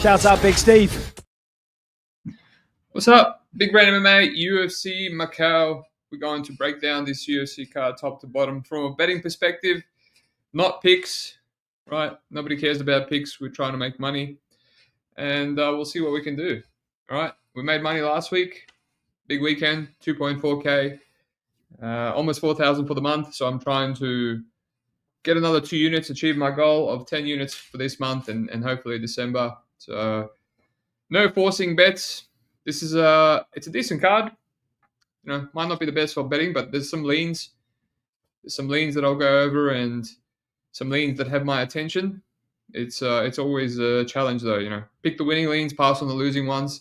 Shouts out BigSteve. What's up? Big Brain MMA, UFC Macau. We're going to break down this UFC card top to bottom from a betting perspective, not picks, right? Nobody cares about picks. We're trying to make money, and we'll see what we can do. All right, we made money last week. Big weekend, 2.4K, almost 4,000 for the month. So I'm trying to get another 2 units, achieve my goal of 10 units for this month and hopefully December. So no forcing bets. This is it's a decent card. You know, might not be the best for betting, but there's some leans. There's some leans that I'll go over and some leans that have my attention. It's always a challenge though, you know. Pick the winning leans, pass on the losing ones.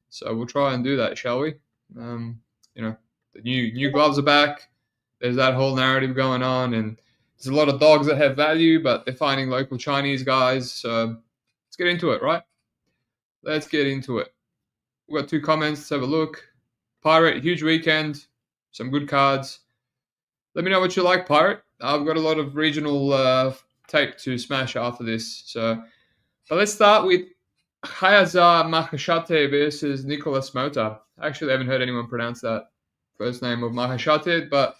So we'll try and do that, shall we? You know, the new gloves are back. There's that whole narrative going on, and there's a lot of dogs that have value, but they're finding local Chinese guys. So let's get into it, right? Let's get into it. We've got 2 comments. Let's have a look. Pirate, huge weekend. Some good cards. Let me know what you like, Pirate. I've got a lot of regional tape to smash after this. But let's start with Hayisaer Maheshate versus Nikolas Motta. I actually haven't heard anyone pronounce that first name of Maheshate, but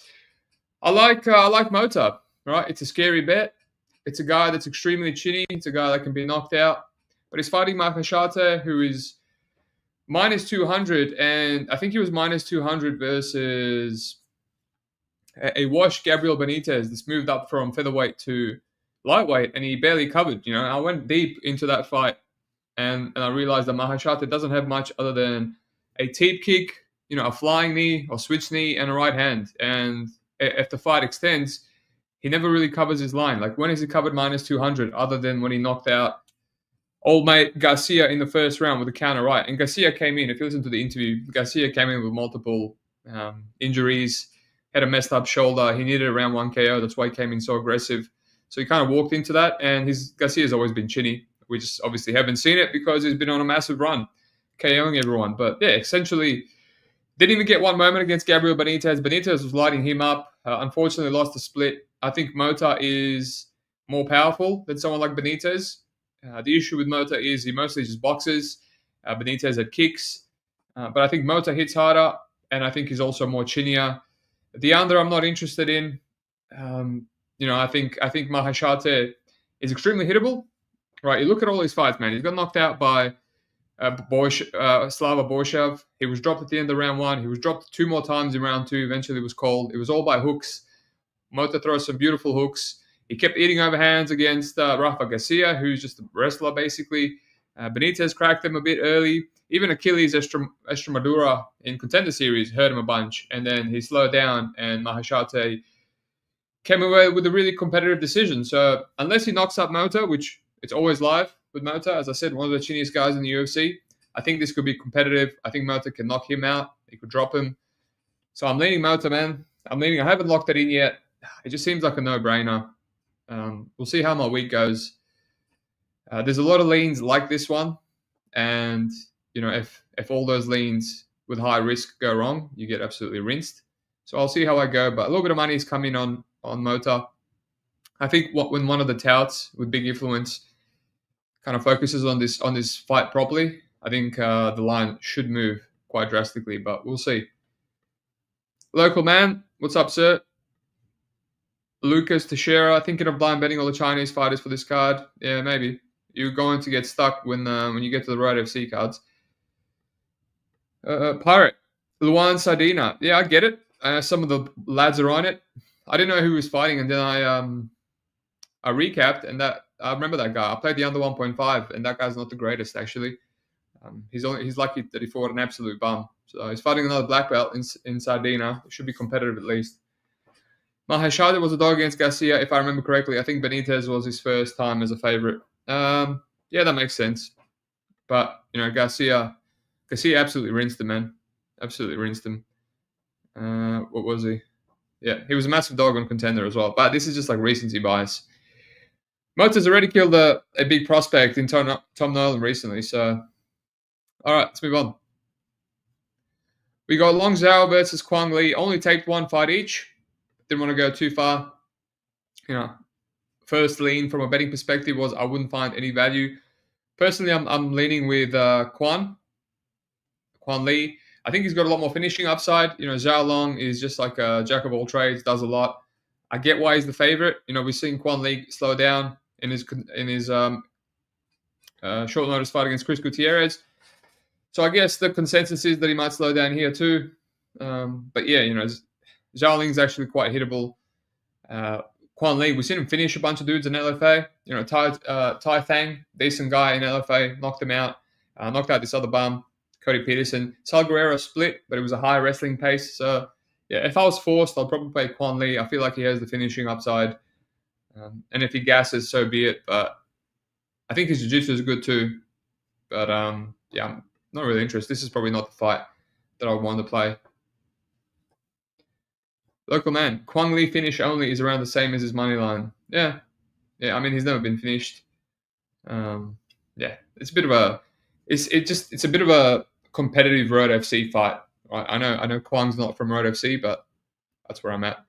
I like Motta. Right? It's a scary bet. It's a guy that's extremely chinny. It's a guy that can be knocked out. But he's fighting Maheshate, who is minus 200, and I think he was minus 200 versus a washed Gabriel Benitez that's moved up from featherweight to lightweight, and he barely covered. You know, I went deep into that fight, and I realized that Maheshate doesn't have much other than a teep kick, you know, a flying knee or switch knee, and a right hand. And if the fight extends, he never really covers his line. Like, when has he covered minus 200 other than when he knocked out old mate Garcia in the first round with a counter right? And Garcia came in, if you listen to the interview, Garcia came in with multiple injuries, had a messed up shoulder. He needed a round 1 KO. That's why he came in so aggressive. So he kind of walked into that, and Garcia's always been chinny. We just obviously haven't seen it because he's been on a massive run, KOing everyone. But yeah, essentially didn't even get one moment against Gabriel Benitez. Benitez was lighting him up. Unfortunately lost the split. I think Motta is more powerful than someone like Benitez. The issue with Motta is he mostly just boxes. Benitez had kicks. But I think Motta hits harder, and I think he's also more chinnier. The under I'm not interested in. You know, I think Maheshate is extremely hittable. Right, you look at all his fights, man. He's got knocked out by Slava Borshev. He was dropped at the end of round 1. He was dropped 2 more times in round 2. Eventually was called. It was all by hooks. Motta throws some beautiful hooks. He kept eating overhands against Rafa Garcia, who's just a wrestler, basically. Benitez cracked him a bit early. Even Achilles Estremadura in Contender Series hurt him a bunch. And then he slowed down, and Maheshate came away with a really competitive decision. So unless he knocks up Motta, which it's always live with Motta, as I said, one of the chinniest guys in the UFC, I think this could be competitive. I think Motta can knock him out. He could drop him. So I'm leaning Motta, man. I haven't locked it in yet. It just seems like a no-brainer. We'll see how my week goes. There's a lot of leans like this one, and you know, if all those leans with high risk go wrong, you get absolutely rinsed. So I'll see how I go, but a little bit of money is coming on Motta. I think when one of the touts with big influence kind of focuses on this fight properly, I think the line should move quite drastically, but we'll see. Local man, what's up, sir? Lucas Teixeira, thinking of blind betting all the Chinese fighters for this card? Yeah, maybe. You're going to get stuck when you get to the Road FC cards. Pirate, Luan Sardina. Yeah, I get it. Some of the lads are on it. I didn't know who was fighting, and then I recapped, and I remember that guy. I played the under 1.5, and that guy's not the greatest, actually. He's lucky that he fought an absolute bum. So he's fighting another black belt in Sardina. It should be competitive at least. Maheshate was a dog against Garcia, if I remember correctly. I think Benitez was his first time as a favorite. Yeah, that makes sense. But, you know, Garcia absolutely rinsed him, man. Absolutely rinsed him. What was he? Yeah, he was a massive dog on Contender as well. But this is just like recency bias. Motta's already killed a big prospect in Tom Nolan recently. So, all right, let's move on. We got Long Xiao versus Quang Li. Only taped 1 fight each. Didn't want to go too far. You know, first lean from a betting perspective was I wouldn't find any value Personally, I'm leaning with Quang Lee. I think he's got a lot more finishing upside. Xiao Long is just like a jack of all trades, does a lot. I get why he's the favorite. We've seen Quang Lee slow down in his short notice fight against Chris Gutierrez. So I guess the consensus is that he might slow down here too. But yeah, Zhao Ling's actually quite hittable. Quan Lee, we've seen him finish a bunch of dudes in LFA. Tai Thang, decent guy in LFA, knocked him out. Knocked out this other bum, Cody Peterson. Sal Guerrero split, but it was a high wrestling pace. So yeah, if I was forced, I'd probably play Quan Lee. I feel like he has the finishing upside. And if he gasses, so be it. But I think his jiu-jitsu is good too. But yeah, I'm not really interested. This is probably not the fight that I want to play. Local man, Quang Lee finish only is around the same as his money line. Yeah. I mean, he's never been finished. Yeah, it's a bit of a, it's a bit of a competitive Road FC fight. Right? I know Quang's not from Road FC, but that's where I'm at.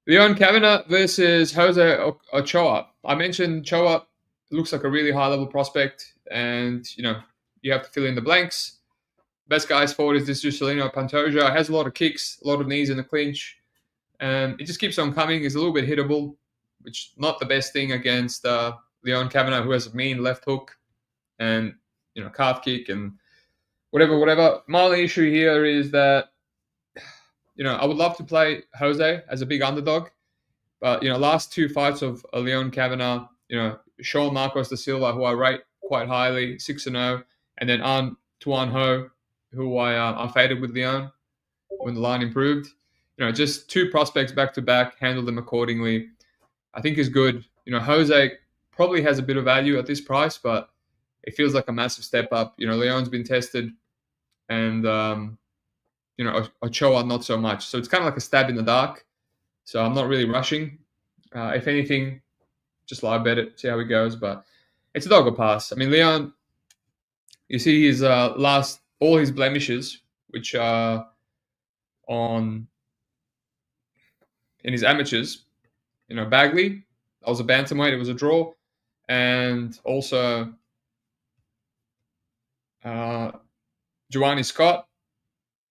Leon Kavanagh versus Jose Ochoa. I mentioned Ochoa looks like a really high level prospect, and you have to fill in the blanks. Best guys forward is this Juscelino Pantoja. Has a lot of kicks, a lot of knees in the clinch, and it just keeps on coming. He's a little bit hittable, which not the best thing against Leon Kavanagh, who has a mean left hook and calf kick and whatever. My only issue here is that I would love to play Jose as a big underdog, but last two fights of Leon Kavanagh, Sean Marcos da Silva, who I rate quite highly, 6-0, and then Tuan Ho, who I faded with Leon when the line improved. Just two prospects back to back, handled them accordingly. I think is good. Jose probably has a bit of value at this price, but it feels like a massive step up. Leon's been tested, and Ochoa not so much. So it's kind of like a stab in the dark. So I'm not really rushing. If anything, just live bet it, see how it goes. But it's a dog or pass. I mean, Leon, you see his all his blemishes, which are in his amateurs. Bagley, that was a bantamweight. It was a draw. And also Giovanni Scott,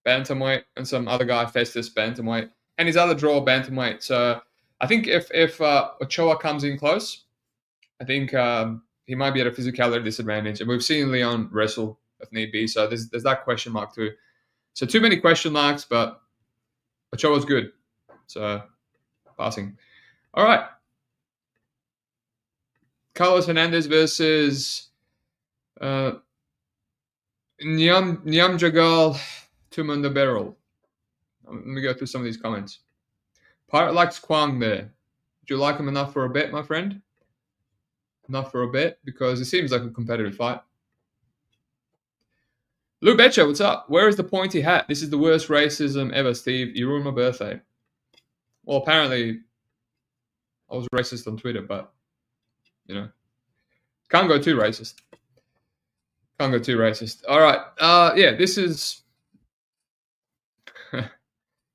bantamweight, and some other guy, Festus, bantamweight, and his other draw, bantamweight. So I think if Ochoa comes in close, I think he might be at a physicality disadvantage. And we've seen Leon wrestle if need be. So there's that question mark too. So too many question marks, but Ochoa's good. So passing. All right. Carlos Hernandez versus Nyamjargal Tumendemberel. Let me go through some of these comments. Pirate likes Quang there. Do you like him enough for a bet, my friend? Enough for a bet? Because it seems like a competitive fight. Lou Betcha, what's up? Where is the pointy hat? This is the worst racism ever, Steve. You ruined my birthday. Well, apparently I was racist on Twitter, but can't go too racist. All right. Yeah, this is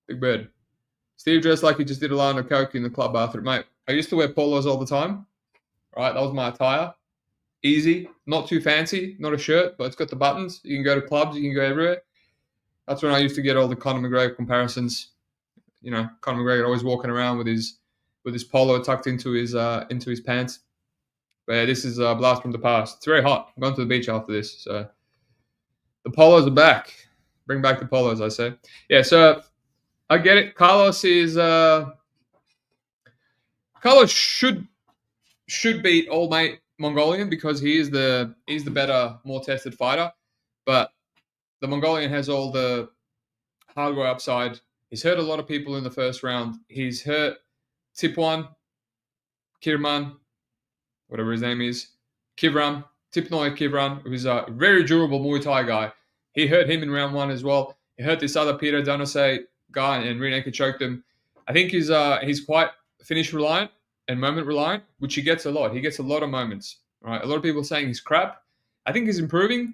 Big Bird. Steve dressed like he just did a line of coke in the club bathroom. Mate, I used to wear polos all the time. Right, that was my attire. Easy, not too fancy, not a shirt, but it's got the buttons. You can go to clubs, you can go everywhere. That's when I used to get all the Conor McGregor comparisons. Conor McGregor always walking around with his polo tucked into his pants. But yeah, this is a blast from the past. It's very hot. I'm going to the beach after this, so the polos are back. Bring back the polos, I say. Yeah, so I get it. Carlos should beat Old Mate Mongolian because he's the better, more tested fighter. But the Mongolian has all the hardware upside. He's hurt a lot of people in the first round. He's hurt Tipwan, Kirman, whatever his name is, Tipnoy Kivran, who's a very durable Muay Thai guy. He hurt him in round one as well. He hurt this other Peter Donose guy, and Rineke choked him. I think he's quite finish reliant and moment reliant, which he gets a lot. He gets a lot of moments. Right? A lot of people saying he's crap. I think he's improving.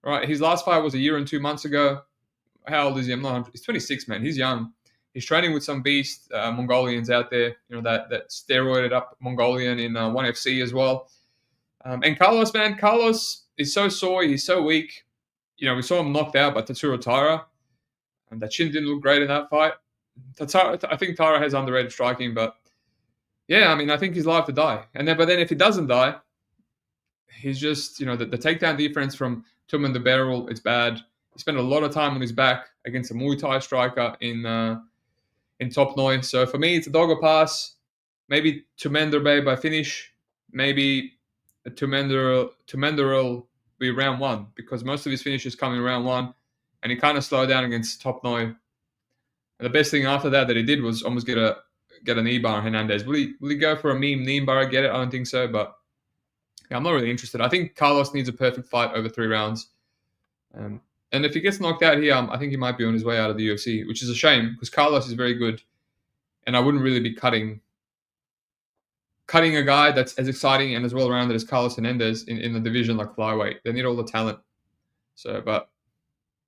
Right? His last fight was a year and 2 months ago. How old is he? He's 26, man. He's young. He's training with some beast Mongolians out there. That steroided up Mongolian in 1FC as well. And Carlos, man, Carlos is so sore. He's so weak. We saw him knocked out by Tatsuro Taira, and that chin didn't look great in that fight. I think Taira has underrated striking, but yeah, I mean, I think he's live to die. But then if he doesn't die, he's just, the takedown defense from Tumendemberel, it's bad. He spent a lot of time on his back against a Muay Thai striker in Top Noi. So for me, it's a dog or pass. Maybe Tumendemberel by finish. Maybe Tumendemberel be round one, because most of his finishes come in round one, and he kind of slowed down against Top Noi. And the best thing after that he did was almost get a knee bar on Hernandez. Will he go for a meme knee bar? Get it? I don't think so, but yeah, I'm not really interested. I think Carlos needs a perfect fight over 3 rounds. And if he gets knocked out here, I think he might be on his way out of the UFC, which is a shame because Carlos is very good, and I wouldn't really be cutting a guy that's as exciting and as well-rounded as Carlos Hernandez in a division like flyweight. They need all the talent. So, but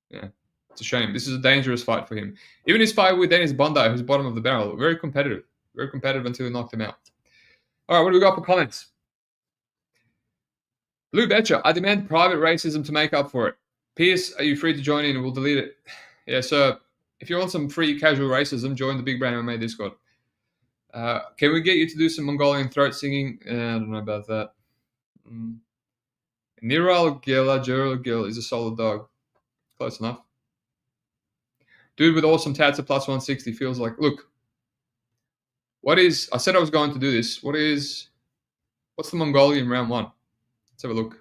yeah, it's a shame. This is a dangerous fight for him. Even his fight with Dennis Bondi, who's bottom of the barrel, very competitive until he knocked him out. All right, what do we got for comments? Lou Betcher, I demand private racism to make up for it. Pierce, are you free to join in and we'll delete it? Yeah, so if you want some free casual racism, join the Big Brain MMA Discord. Can we get you to do some Mongolian throat singing? I don't know about that. Niral Gil is a solid dog. Close enough. Dude with awesome tats at plus 160 feels like, look, I said I was going to do this. What's the Mongolian round one? Let's have a look.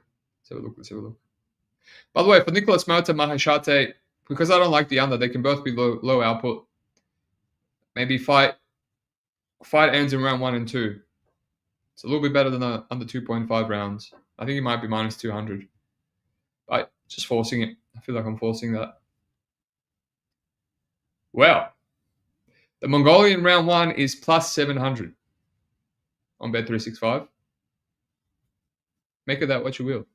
By the way, for Nikolas, Motta, Maheshate, because I don't like the under, they can both be low output. Maybe fight ends in round 1 and 2. It's a little bit better than under 2.5 rounds. I think it might be minus 200. But just forcing it. I feel like I'm forcing that. Well, the Mongolian round 1 is plus 700 on Bet365. Make of that what you will.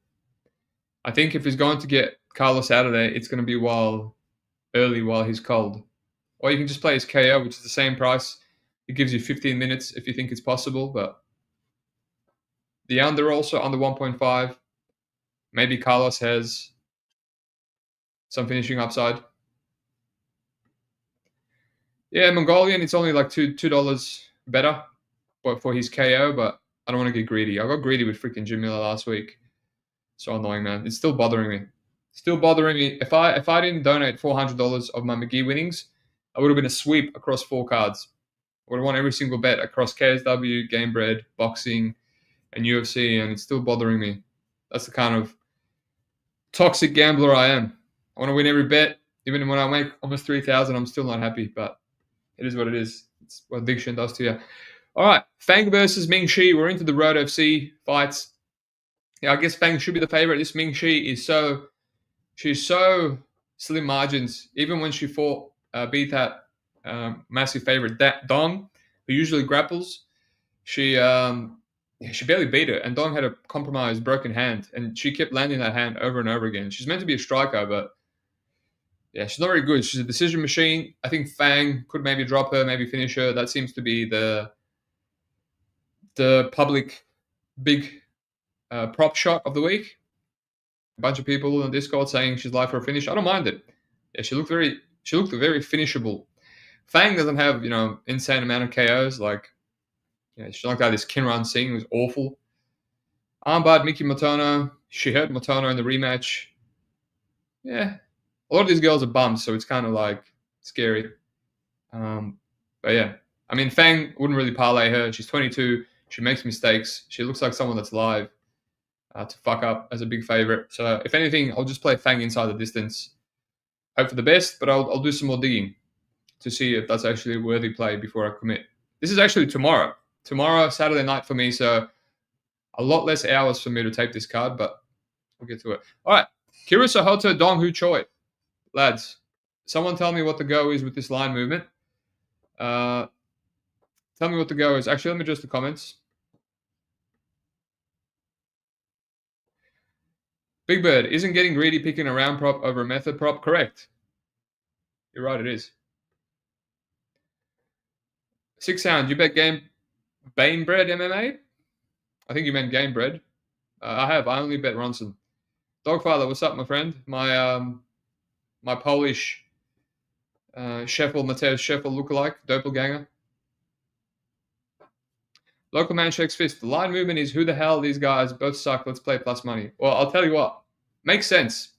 I think if he's going to get Carlos out of there, it's going to be while he's cold. Or you can just play his KO, which is the same price. It gives you 15 minutes if you think it's possible. But the under also, under 1.5. Maybe Carlos has some finishing upside. Yeah, Mongolian, it's only like $2 better for his KO, but I don't want to get greedy. I got greedy with freaking Jim Miller last week. So annoying, man. It's still bothering me. If I didn't donate $400 of my McGee winnings, I would have been a sweep across 4 cards. I would have won every single bet across KSW, Gamebred, boxing, and UFC, and it's still bothering me. That's the kind of toxic gambler I am. I want to win every bet. Even when I make almost 3,000, I'm still not happy, but it is what it is. It's what addiction does to you. All right, Fang versus Ming Shi. We're into the Road FC fights. Yeah, I guess Fang should be the favorite. This Ming Shi she's so slim margins. Even when she beat that massive favorite Dong, who usually grapples, she barely beat her. And Dong had a compromised broken hand, and she kept landing that hand over and over again. She's meant to be a striker, but yeah, she's not very good. She's a decision machine. I think Fang could maybe drop her, maybe finish her. That seems to be the public big prop shot of the week. A bunch of people on Discord saying she's live for a finish. I don't mind it. Yeah, she looked very finishable. Fang doesn't have insane amount of KOs. Like, she knocked out this Kinran Singh, who was awful. Armbarred Miki Motono. She hurt Motono in the rematch. Yeah, a lot of these girls are bums, so it's kind of like scary. But yeah, I mean, Fang wouldn't really parlay her. She's 22. She makes mistakes. She looks like someone that's live to fuck up as a big favorite. So if anything, I'll just play Fang inside the distance. Hope for the best, but I'll do some more digging to see if that's actually a worthy play before I commit. This is actually tomorrow. Tomorrow, Saturday night for me, so a lot less hours for me to tape this card, but we'll get to it. All right, Kiriso Hoto Dong Hu Choi. Lads, someone tell me what the go is with this line movement. Tell me what the go is. Actually, let me address the comments. Big Bird, isn't getting greedy picking a round prop over a method prop correct? You're right, it is. 6 Sound, you bet Gamebred MMA? I think you meant Gamebred. I have. I only bet Ronson. Dogfather, what's up, my friend? My Polish Mateusz Scheffel lookalike, doppelganger. Local man shakes fist. The line movement is who the hell these guys both suck. Let's play plus money. Well, I'll tell you what. Makes sense.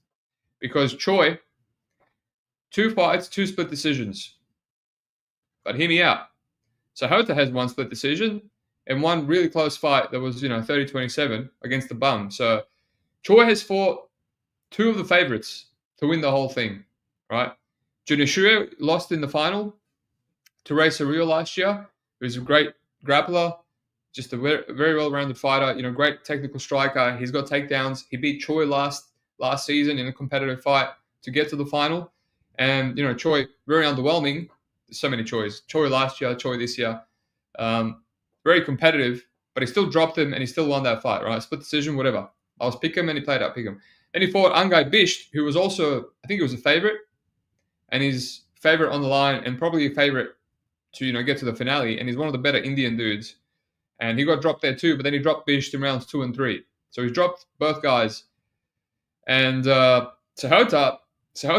Because Choi, 2 fights, 2 split decisions. But hear me out. So Hota has 1 split decision and 1 really close fight that was, 30-27 against the bum. So Choi has fought 2 of the favorites to win the whole thing, right? Junishuya lost in the final to Ray Surreal last year. He was a great grappler, just a very well-rounded fighter, great technical striker. He's got takedowns. He beat Choi last season in a competitive fight to get to the final. And, Choi, very underwhelming. There's so many Chois. Choi last year, Choi this year. Very competitive, but he still dropped him and he still won that fight, right? Split decision, whatever. I was pick him and he played out pick him. Then he fought Angai Bisht, who was also, I think he was a favorite, and he's favorite on the line and probably a favorite to, get to the finale. And he's one of the better Indian dudes. And he got dropped there too, but then he dropped Bisht in rounds 2 and 3. So he's dropped both guys. And Sahota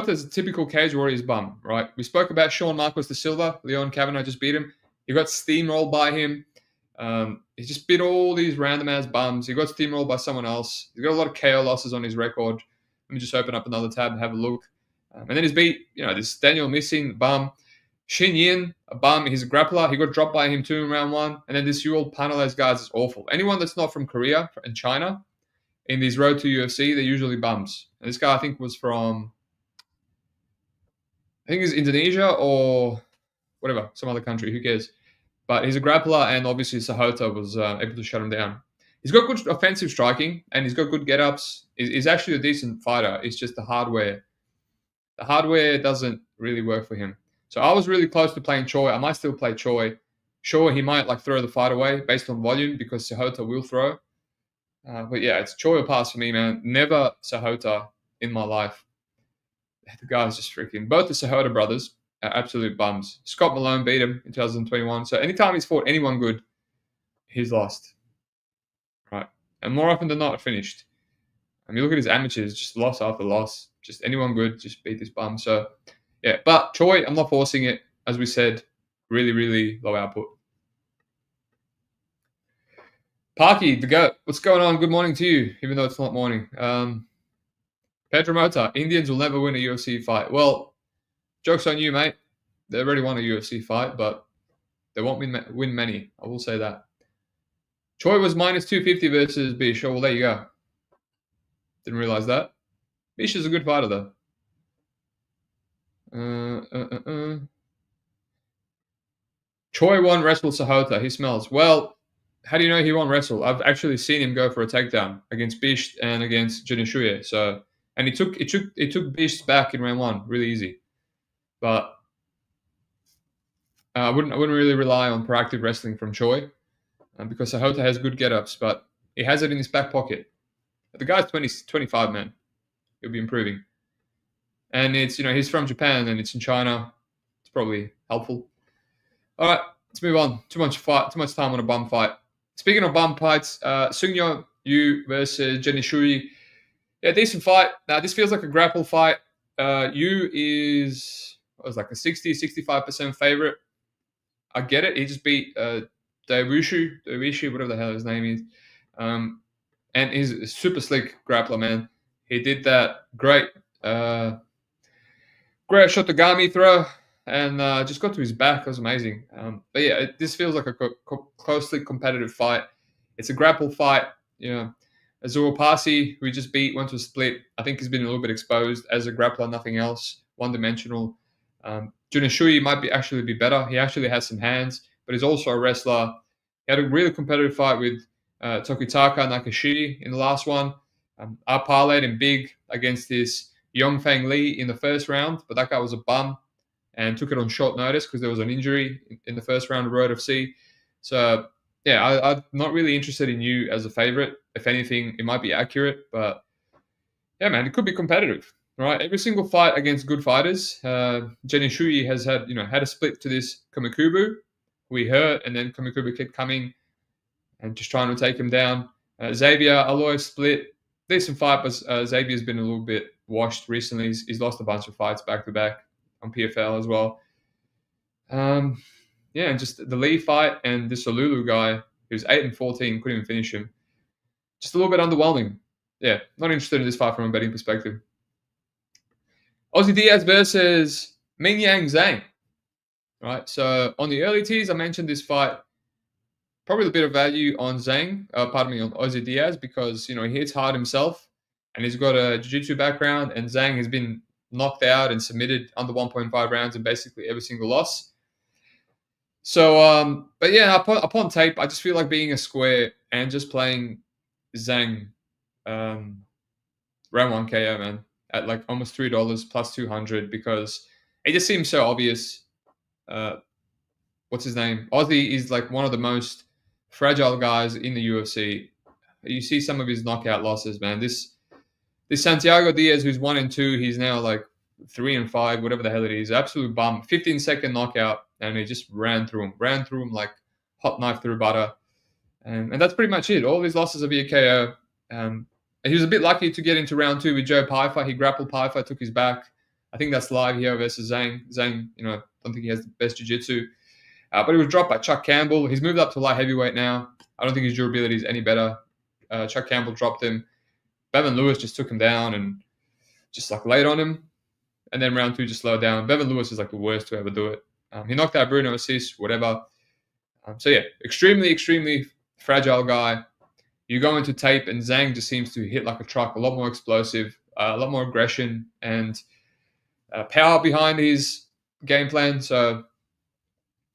is a typical Cage Warriors bum, right? We spoke about Sean Marcos da Silva. Leon Kavanagh just beat him. He got steamrolled by him. He just beat all these random-ass bums. He got steamrolled by someone else. He's got a lot of KO losses on his record. Let me just open up another tab and have a look. And then he's beat, this Daniel Missing bum. Shin Yin, a bum. He's a grappler. He got dropped by him too in round 1. And then this Yuel Panales guys is awful. Anyone that's not from Korea and China in these road to UFC, they're usually bums. And this guy, I think, was from... I think it's Indonesia or whatever, some other country. Who cares? But he's a grappler, and obviously Sahota was able to shut him down. He's got good offensive striking, and he's got good get-ups. He's actually a decent fighter. It's just the hardware. The hardware doesn't really work for him. So I was really close to playing Choi. I might still play Choi. Sure, he might throw the fight away based on volume because Sahota will throw. But yeah, it's Choi or pass for me, man. Never Sahota in my life. The guy's just freaking... Both the Sahota brothers are absolute bums. Scott Malone beat him in 2021. So anytime he's fought anyone good, he's lost. Right. And more often than not, finished. I mean, look at his amateurs, just loss after loss. Just anyone good, just beat this bum. So, yeah. But Choi, I'm not forcing it. As we said, really, really low output. Parky, the GOAT. What's going on? Good morning to you, even though it's not morning. Pedro Motta, Indians will never win a UFC fight. Well, joke's on you, mate. They already won a UFC fight, but they won't win many. I will say that. Choi was minus 250 versus Bish. Oh, well, there you go. Didn't realize that. Bish is a good fighter, though. Choi won wrestle Sahota. He smells. Well, how do you know he won wrestle? I've actually seen him go for a takedown against Bish and against Junishuya. So, and it took Bish back in round 1, really easy. But I wouldn't really rely on proactive wrestling from Choi because Sahota has good get-ups, but he has it in his back pocket. The guy's 25, man. He'll be improving. And it's, he's from Japan and it's in China. It's probably helpful. All right, let's move on. Too much time on a bum fight. Speaking of bum fights, Sungyo Yu versus Jenny Shui. Yeah, decent fight. Now, this feels like a grapple fight. Yu is, a 60-65% favorite. I get it. He just beat Daewushu, whatever the hell his name is. And he's a super slick grappler, man. He did that great Shotogami throw and just got to his back. It was amazing. But yeah, this feels like a closely competitive fight. It's a grapple fight. Azur Pasi, who he just beat, went to a split. I think he's been a little bit exposed as a grappler, nothing else, one-dimensional. Junishui might actually be better. He actually has some hands, but he's also a wrestler. He had a really competitive fight with Tokitaka Nakashi in the last one. I parlayed him big against this Yongfang Li in the first round, but that guy was a bum and took it on short notice because there was an injury in the first round of Road FC. So, yeah, I'm not really interested in you as a favorite. If anything, it might be accurate, but yeah, man, it could be competitive, right? Every single fight against good fighters, Jenny Shui has had a split to this Kamikubu. We hurt, and then Kamikubu kept coming and just trying to take him down. Xavier, Aloy split. Decent fight, but Xavier's been a little bit washed recently. He's lost a bunch of fights back to back on PFL as well. Yeah, and just the Lee fight and this Solulu guy who's 8-14, couldn't even finish him. Just a little bit underwhelming. Yeah, not interested in this fight from a betting perspective. Aussie Diaz versus Ming Yang Zhang. Right, so on the early teas, I mentioned this fight. Probably a bit of value on Zhang, on Aussie Diaz, because, he hits hard himself and he's got a jiu-jitsu background, and Zhang has been knocked out and submitted under 1.5 rounds in basically every single loss. So, but yeah, upon tape, I just feel like being a square and just playing Zhang round 1 KO, man, at like almost $3 plus 200, because it just seems so obvious. What's his name? Aussie is like one of the most fragile guys in the UFC. You see some of his knockout losses, man. This Santiago Diaz, who's 1-2, he's now like 3-5, whatever the hell it is. Absolute bum. 15-second knockout, and he just ran through him like hot knife through butter. And that's pretty much it. All his losses are via KO. He was a bit lucky to get into round 2 with Joe Pfeiffer. He grappled Pfeiffer, took his back. I think that's live here versus Zhang. Zhang, I don't think he has the best jiu-jitsu. But he was dropped by Chuck Campbell. He's moved up to light heavyweight now. I don't think his durability is any better. Chuck Campbell dropped him. Bevan Lewis just took him down and just like laid on him. And then round 2 just slowed down. Bevan Lewis is like the worst to ever do it. He knocked out Bruno Assis, whatever. So yeah, extremely, extremely fragile guy. You go into tape and Zhang just seems to hit like a truck, a lot more explosive, a lot more aggression and power behind his game plan. So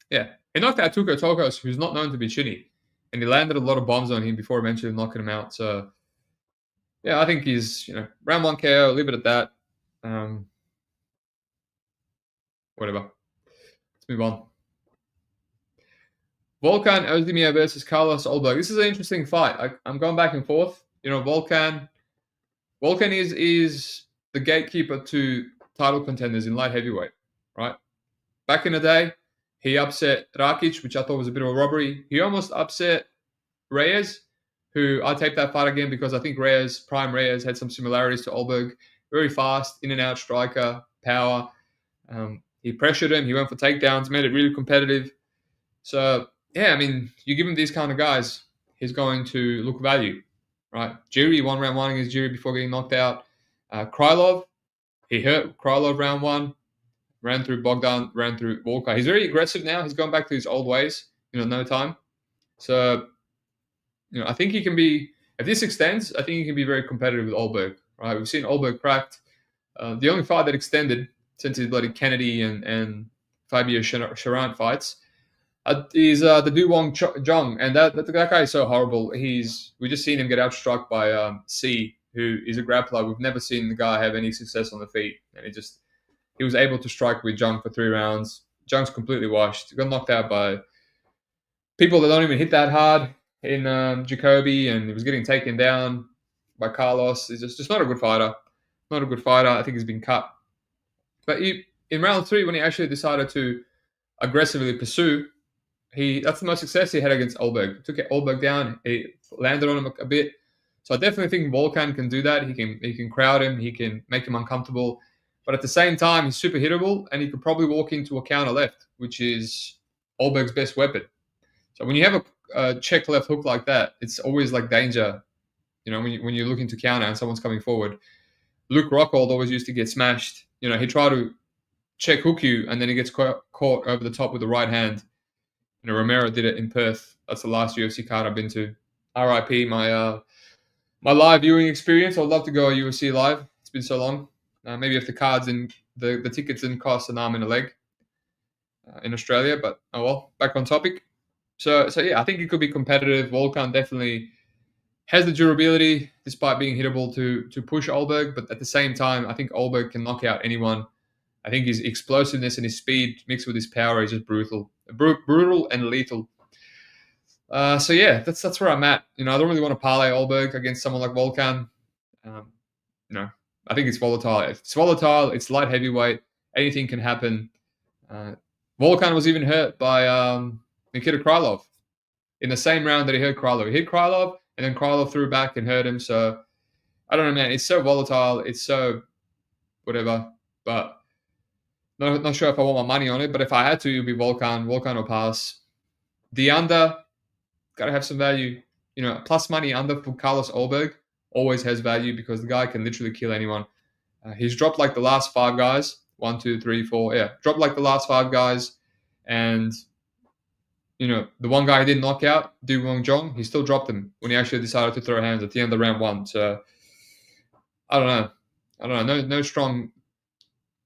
yeah, he knocked out Tuco Tokos, who's not known to be chinny, and he landed a lot of bombs on him before eventually knocking him out. So yeah, I think he's round 1 KO. Leave it at that. Whatever. Let's move on. Volkan Ozdemir versus Carlos Ulberg. This is an interesting fight. I'm going back and forth. Volkan is the gatekeeper to title contenders in light heavyweight, right? Back in the day, he upset Rakic, which I thought was a bit of a robbery. He almost upset Reyes, who I taped that fight again because I think Prime Reyes had some similarities to Ulberg. Very fast, in and out striker, power. He pressured him. He went for takedowns, made it really competitive. So, yeah, I mean, you give him these kind of guys, he's going to look value, right? Jiri won round 1 against Jiri before getting knocked out. Krylov, he hurt Krylov round 1. Ran through Bogdan, ran through Walker. He's very aggressive now. He's gone back to his old ways, no time. So, I think he can be, if this extends, I think he can be very competitive with Ulberg, right? We've seen Ulberg cracked. The only fight that extended since his bloody Kennedy and Fabio Charant fights is the Duwong Jong. And that guy is so horrible. We just seen him get outstruck by C, who is a grappler. We've never seen the guy have any success on the feet. And he was able to strike with Jung for 3 rounds. Jung's completely washed. He got knocked out by people that don't even hit that hard in Jacoby, and he was getting taken down by Carlos. He's just not a good fighter. Not a good fighter. I think he's been cut. But in round 3, when he actually decided to aggressively pursue, that's the most success he had against Ulberg. He took Ulberg down. He landed on him a bit. So I definitely think Volkan can do that. He can crowd him. He can make him uncomfortable. But at the same time, he's super hittable, and he could probably walk into a counter left, which is Ulberg's best weapon. So when you have a check left hook like that, it's always like danger. When you're looking to counter and someone's coming forward. Luke Rockhold always used to get smashed. He tried to check hook you, and then he gets caught over the top with the right hand. Romero did it in Perth. That's the last UFC card I've been to. RIP, my live viewing experience. I'd love to go UFC live. It's been so long. Maybe if the cards and the tickets didn't cost an arm and a leg in Australia, but oh well. Back on topic. So yeah, I think it could be competitive. Volkan definitely has the durability, despite being hittable, to push Ulberg. But at the same time, I think Ulberg can knock out anyone. I think his explosiveness and his speed mixed with his power is just brutal and lethal. So yeah, that's where I'm at. I don't really want to parlay Ulberg against someone like Volkan. I think it's volatile. It's volatile. It's light heavyweight. Anything can happen. Volkan was even hurt by Nikita Krylov in the same round that he hurt Krylov. He hit Krylov. and then Kryler threw back and hurt him. So I don't know, man. It's so volatile. It's so whatever. But not sure if I want my money on it. But if I had to, it would be Volkan. Volkan will pass. The under, gotta have some value. Plus money under for Carlos Olberg always has value because the guy can literally kill anyone. He's dropped like the last 5 guys. 1, 2, 3, 4. Yeah, dropped like the last 5 guys. And, the one guy he didn't knock out, Du Wong Jong, he still dropped him when he actually decided to throw hands at the end of round 1. So, I don't know. No strong.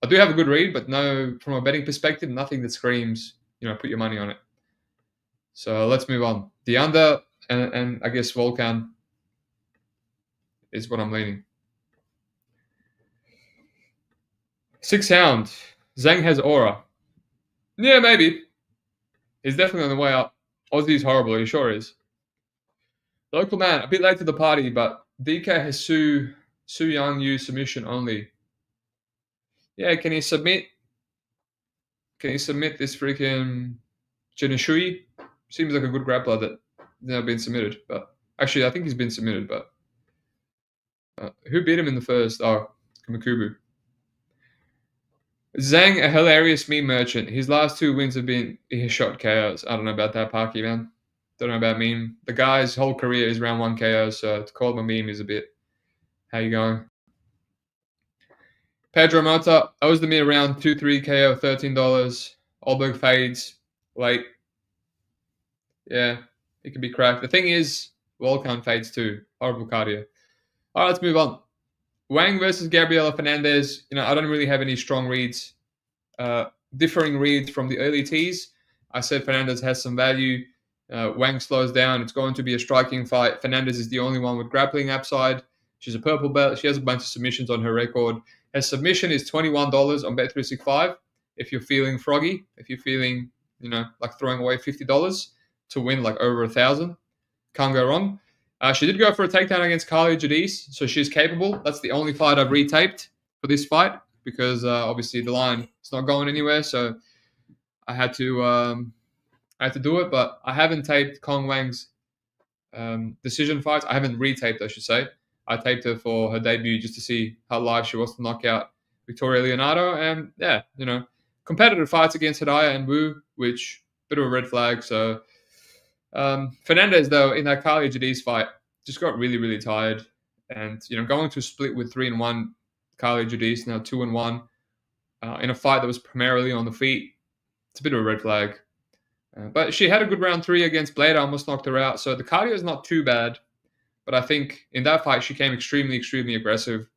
I do have a good read, but no, from a betting perspective, nothing that screams, put your money on it. So let's move on. The under and I guess Volkan is what I'm leaning. 6 Hound. Zhang has aura. Yeah, maybe. He's definitely on the way up. Aussie's horrible, he sure is. Local man, a bit late to the party, but DK has Su Yang Yu submission only. Yeah, can he submit this freaking Genishui? Seems like a good grappler that never been submitted, but actually I think he's been submitted, but who beat him in the first? Oh, Makubu. Zhang, a hilarious meme merchant. His last 2 wins have been his shot KOs. I don't know about that, Parky, man. Don't know about meme. The guy's whole career is round 1 KO, so to call him a meme is a bit. How you going? Pedro Motta owes the me around 2-3 KO, $13. Olberg fades late. Yeah, it can be cracked. The thing is, Volkan fades too. Horrible cardio. All right, let's move on. Wang versus Gabriela Fernandez. I don't really have any strong reads. Differing reads from the early tees. I said Fernandez has some value. Wang slows down. It's going to be a striking fight. Fernandez is the only one with grappling upside. She's a purple belt. She has a bunch of submissions on her record. Her submission is $21 on Bet365. If you're feeling froggy, if you're feeling, like throwing away $50 to win like over 1,000, can't go wrong. She did go for a takedown against Carly Jadis, so she's capable. That's the only fight I've retaped for this fight because obviously the line is not going anywhere. So I had to do it, but I haven't taped Kong Wang's decision fights. I haven't retaped, I should say. I taped her for her debut just to see how live she was to knock out Victoria Leonardo, and yeah, competitive fights against Hedaya and Wu, which bit of a red flag. So. Fernandez, though, in that Carly Jadis fight, just got really, really tired. And, going to split with 3-1 Carly Jadis, now 2-1, in a fight that was primarily on the feet, it's a bit of a red flag. But she had a good round 3 against Blade, almost knocked her out. So the cardio is not too bad. But I think in that fight, she came extremely, extremely aggressive.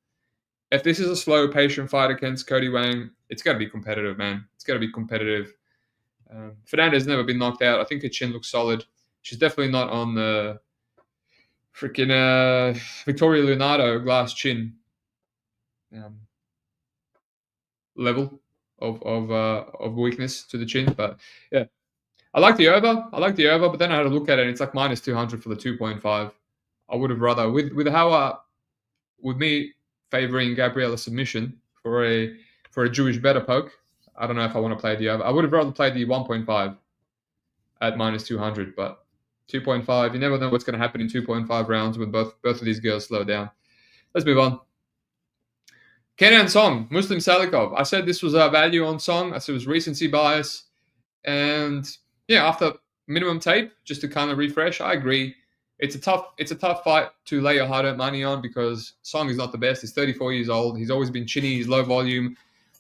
If this is a slow, patient fight against Cody Wang, it's got to be competitive, man. It's got to be competitive. Fernandez has never been knocked out. I think her chin looks solid. She's definitely not on the freaking Victoria Leonardo glass chin level of weakness to the chin. But yeah, I like the over. But then I had to look at it, and it's like minus 200 for the 2.5. I would have rather with me favoring Gabriela submission for a Jewish better poke. I don't know if I want to play the over. I would have rather played the 1.5 at minus 200, but 2.5, you never know what's going to happen in 2.5 rounds when both of these girls slow down. Let's move on. Kenan Song, Muslim Salikov. I said this was a value on Song. I said it was recency bias. And yeah, after minimum tape, just to kind of refresh, I agree. It's a tough fight to lay your hard-earned money on because Song is not the best. He's 34 years old. He's always been chinny. He's low volume.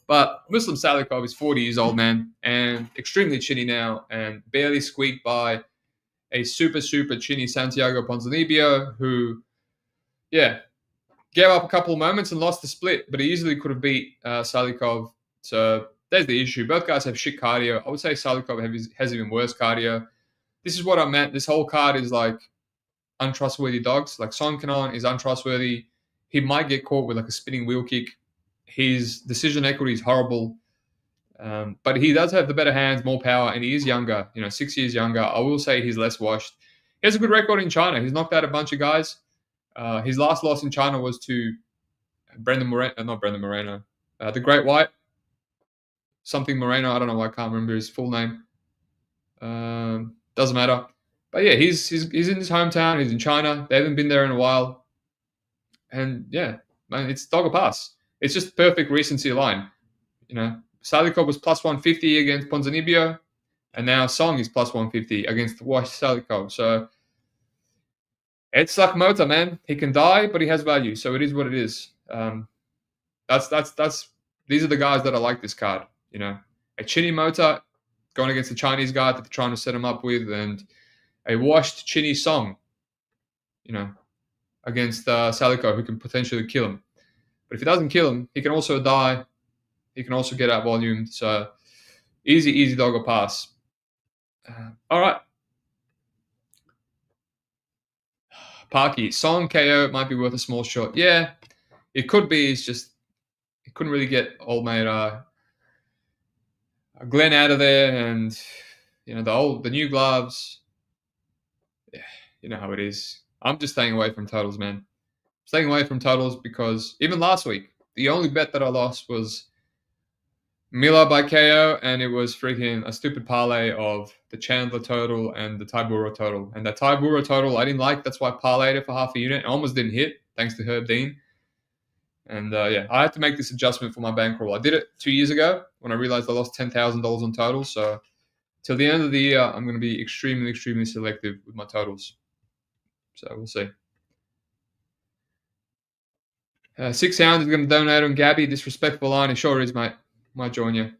But Muslim Salikov is 40 years old, man, and extremely chinny now and barely squeaked by a super, super chinny Santiago Ponzinibbio who, yeah, gave up a couple of moments and lost the split, but he easily could have beat Salikov. So there's the issue. Both guys have shit cardio. I would say Salikov has even worse cardio. This is what I meant. This whole card is like untrustworthy dogs. Like Song Kanon is untrustworthy. He might get caught with like a spinning wheel kick. His decision equity is horrible. But he does have the better hands, more power, and he is younger, 6 years younger. I will say he's less washed. He has a good record in China. He's knocked out a bunch of guys. His last loss in China was to not Brendan Moreno, the Great White, something Moreno. I don't know. I can't remember his full name. Doesn't matter. But yeah, he's in his hometown. He's in China. They haven't been there in a while. And yeah, man, it's dog or pass. It's just perfect recency line. Salikov was plus 150 against Ponzinibbio, and now Song is plus 150 against Wash Salikov. So it's like Motta, man. He can die, but he has value. So it is what it is. That's these are the guys that I like this card. A chinny Motta going against the Chinese guy that they're trying to set him up with, and a washed chinny Song, against Salikov, who can potentially kill him. But if he doesn't kill him, he can also die. He can also get out volume. So easy dog or pass. All right. Parky, Song KO might be worth a small shot. Yeah, it could be. It's just he couldn't really get old mate Glenn out of there, and the new gloves. Yeah, you know how it is. I'm just staying away from totals, man. Staying away from totals because even last week, the only bet that I lost was Miller by KO, and it was freaking a stupid parlay of the Chandler total and the Tybura total. And that Tybura total I didn't like. That's why I parlayed it for half a unit. I almost didn't hit, thanks to Herb Dean. And yeah, I had to make this adjustment for my bankroll. I did it 2 years ago when I realized I lost $10,000 on totals. So till the end of the year, I'm going to be extremely, extremely selective with my totals. So we'll see. 6 Hounds is going to donate on Gabby. Disrespectful line. It sure is, mate. Might join you.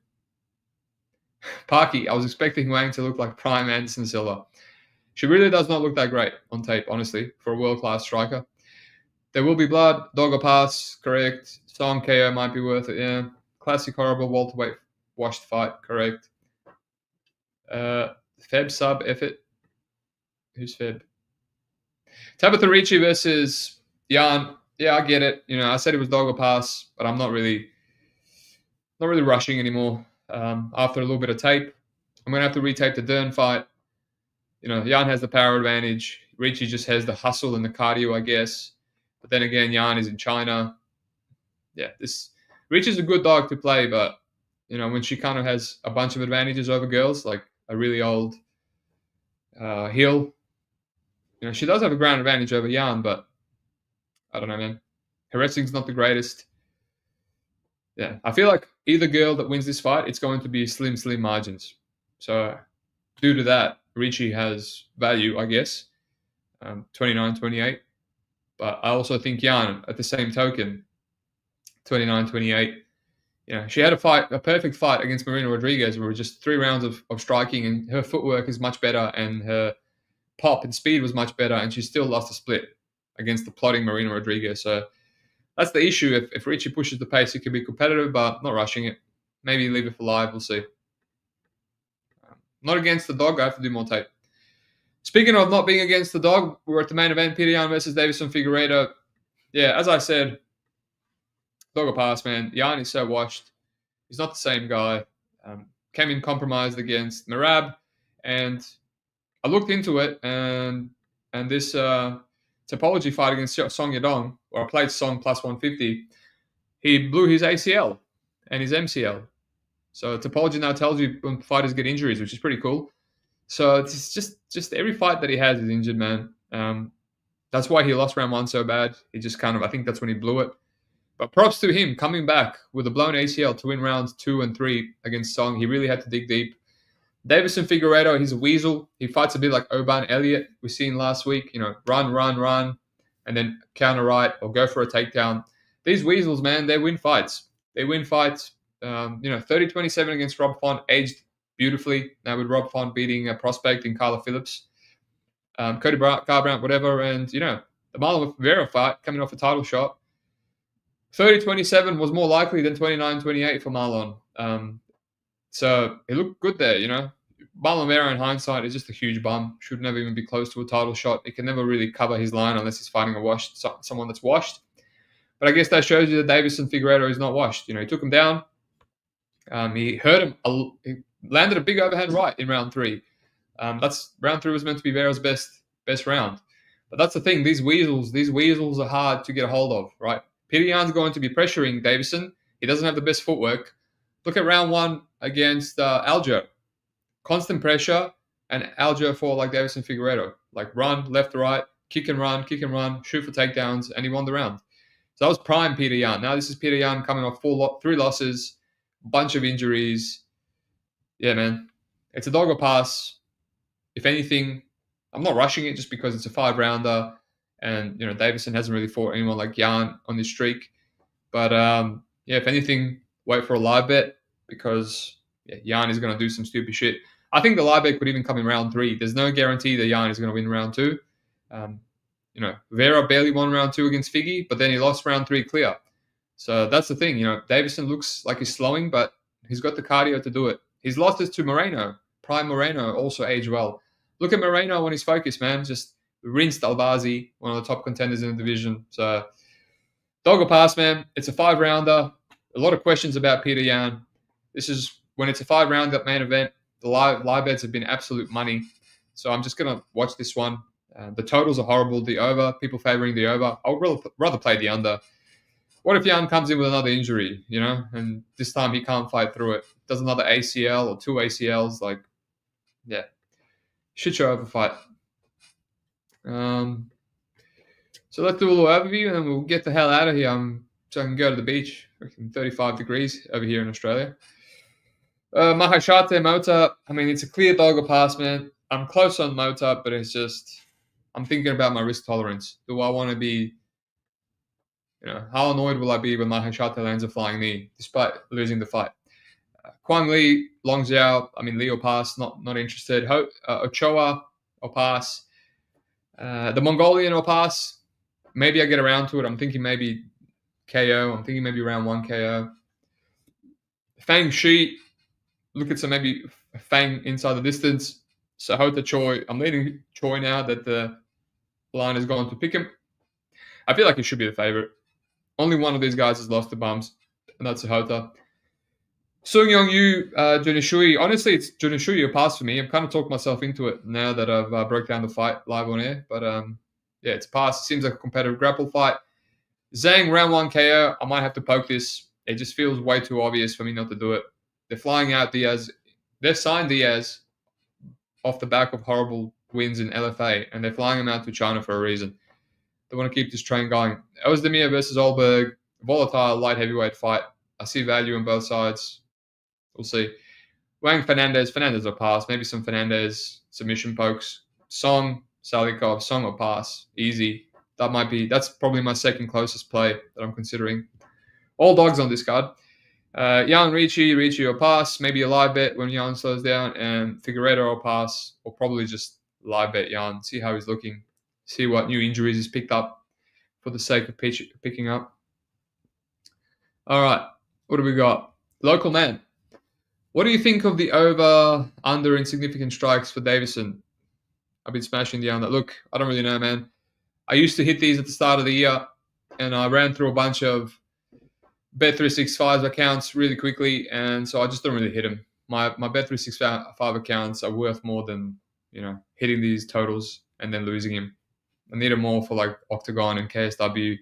Parky, I was expecting Wang to look like prime Anderson Silva. She really does not look that great on tape, honestly, for a world-class striker. There will be blood. Dog or pass, correct. Song KO might be worth it, yeah. Classic horrible welterweight washed fight, correct. Feb sub effort. Who's Feb? Tabitha Ricci versus Jan. Yeah, I get it. I said it was dog or pass, but I'm not really rushing anymore. After a little bit of tape, I'm gonna have to retape the Dern fight. Jan has the power advantage. Ricci just has the hustle and the cardio, I guess. But then again, Jan is in China. Yeah, Ricci's a good dog to play, but when she kind of has a bunch of advantages over girls, like a really old heel, she does have a ground advantage over Jan, but I don't know, man. Her wrestling's not the greatest. Yeah, I feel like either girl that wins this fight, it's going to be slim margins. So due to that, Ricci has value, I guess, 29-28. But I also think Jan, at the same token, 29-28. She had a perfect fight against Marina Rodriguez, where it was just 3 rounds of striking, and her footwork is much better, and her pop and speed was much better, and she still lost a split against the plotting Marina Rodriguez. So that's the issue. If Ricci pushes the pace, it can be competitive, but not rushing it. Maybe leave it for live. We'll see. Not against the dog. I have to do more tape. Speaking of not being against the dog, we're at the main event, Peter Yan versus Davison Figueiredo. Yeah, as I said, dog or pass, man. Yan is so washed. He's not the same guy. Came in compromised against Merab, and I looked into it, and this topology fight against Song Yadong, or I played Song plus 150, he blew his ACL and his MCL. So topology now tells you when fighters get injuries, which is pretty cool. So it's just every fight that he has is injured, man. That's why he lost round 1 so bad. He just I think that's when he blew it. But props to him coming back with a blown ACL to win rounds 2 and 3 against Song. He really had to dig deep. Davison Figueiredo, he's a weasel. He fights a bit like Oban Elliott we seen last week. Run, and then counter right or go for a takedown. These weasels, man, they win fights. 30-27 against Rob Font, aged beautifully. Now with Rob Font beating a prospect in Carla Phillips, Cody Garbrandt, whatever, and the Marlon Rivera fight coming off a title shot. 30-27 was more likely than 29-28 for Marlon. So it looked good there, Marlon Vera in hindsight is just a huge bum. Should never even be close to a title shot. He can never really cover his line unless he's fighting someone that's washed. But I guess that shows you that Davison Figueiredo is not washed. He took him down. He hurt him. He landed a big overhand right in round 3. Round 3 was meant to be Vera's best round. But that's the thing. These weasels are hard to get a hold of, right? Peter Yan's going to be pressuring Davison. He doesn't have the best footwork. Look at round 1 against Aljo. Constant pressure, and Aljo fought like Davison Figueiredo. like run left to right, kick and run, shoot for takedowns, and he won the round. So that was prime Peter Yan. Now this is Peter Yan coming off 3 losses, bunch of injuries. Yeah, man, it's a dog or pass. If anything, I'm not rushing it just because it's a 5-rounder, and Davison hasn't really fought anyone like Yan on this streak. But yeah, if anything, wait for a live bet because Yan is going to do some stupid shit. I think the live bet could even come in round 3. There's no guarantee that Yan is going to win round 2. Vera barely won round 2 against Figgy, but then he lost round 3 clear. So that's the thing. Davison looks like he's slowing, but he's got the cardio to do it. His losses to Moreno, prime Moreno, also aged well. Look at Moreno when he's focused, man. Just rinsed Albazi, one of the top contenders in the division. So dog or pass, man. It's a 5-rounder. A lot of questions about Peter Yan. This is when it's a 5-rounder main event. The live bets have been absolute money. So I'm just going to watch this one. The totals are horrible. The over, people favoring the over. I would rather play the under. What if Yan comes in with another injury, and this time he can't fight through it? Does another ACL or 2 ACLs? Shit show of a fight. So let's do a little overview and we'll get the hell out of here so I can go to the beach. 35 degrees over here in Australia. Maheshate, Motta. I mean, it's a clear dog or pass, man. I'm close on Motta, but it's just I'm thinking about my risk tolerance. Do I want to be, how annoyed will I be when Maheshate lands a flying knee despite losing the fight? Quang Lee, Long Xiao. I mean, Lee or pass. Not interested. Ochoa or pass. The Mongolian or pass. Maybe I get around to it. I'm thinking maybe KO. I'm thinking maybe round 1 KO. Fang Shi. Look at some maybe Fang inside the distance. Sahota Choi. I'm leading Choi now that the line has gone to pick him. I feel like he should be the favorite. Only one of these guys has lost to bums, and that's Sahota. Sung Yong Yu, Junishui. Honestly, it's Junishui or pass for me. I'm kind of talking myself into it now that I've broke down the fight live on air. But yeah, it's pass. It seems like a competitive grapple fight. Zhang, round 1 KO. I might have to poke this. It just feels way too obvious for me not to do it. They're flying out Diaz. They've signed Diaz off the back of horrible wins in LFA, and they're flying him out to China for a reason. They want to keep this train going. Ozdemir versus Olberg. Volatile, light heavyweight fight. I see value on both sides. We'll see. Wang, Fernandez. Fernandez or pass. Maybe some Fernandez submission pokes. Song, Salikov. Song or pass. Easy. That's probably my second closest play that I'm considering. All dogs on this card. Jan Ricci or pass. Maybe a live bet when Jan slows down. And Figueiredo or pass. Or probably just live bet Jan. See how he's looking. See what new injuries he's picked up for the sake of picking up. All right. What do we got? Local man. What do you think of the over-under insignificant strikes for Davison? I've been smashing the under. Look, I don't really know, man. I used to hit these at the start of the year, and I ran through a bunch of Bet365 accounts really quickly, and so I just don't really hit them. My Bet365 accounts are worth more than hitting these totals and then losing him. I need them more for like Octagon and KSW.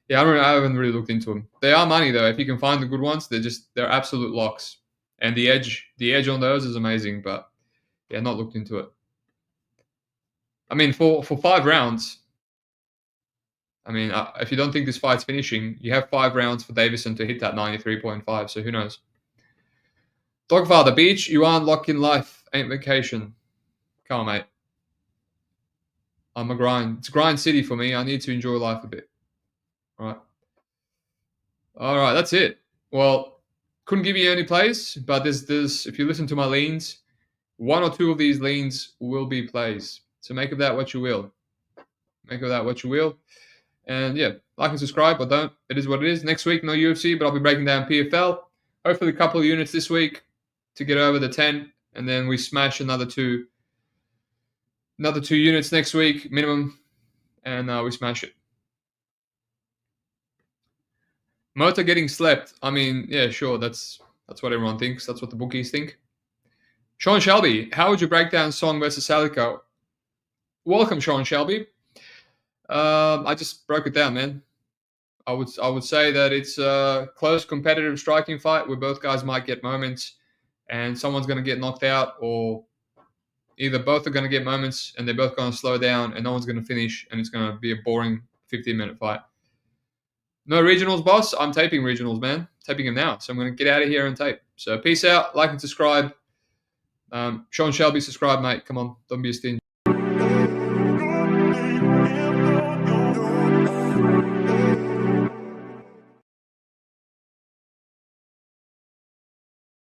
Yeah, I haven't really looked into them. They are money though. If you can find the good ones, they're absolute locks. And the edge on those is amazing, but yeah, not looked into it. I mean, for 5 rounds, I mean, if you don't think this fight's finishing, you have 5 rounds for Davison to hit that 93.5, so who knows? Dogfather Beach, you aren't locked in life, ain't vacation. Come on, mate. I'm a grind. It's grind city for me. I need to enjoy life a bit. All right, that's it. Well, couldn't give you any plays, but there's if you listen to my leans, 1 or 2 of these leans will be plays. So make of that what you will. And yeah, like and subscribe or don't. It is what it is. Next week, no UFC, but I'll be breaking down PFL. Hopefully a couple of units this week to get over the 10. And then we smash another two units next week, minimum. And we smash it. Motta getting slept. I mean, yeah, sure. That's what everyone thinks. That's what the bookies think. Sean Shelby, how would you break down Song versus Salico? Welcome, Sean Shelby. I just broke it down, man. I would say that it's a close, competitive striking fight where both guys might get moments, and someone's going to get knocked out or Either both are going to get moments and they're both going to slow down and no one's going to finish and it's going to be a boring 15-minute fight. No regionals, boss. I'm taping regionals, man. Taping them now. So I'm going to get out of here and tape. So peace out. Like and subscribe. Sean Shelby, subscribe, mate. Come on. Don't be a stingy.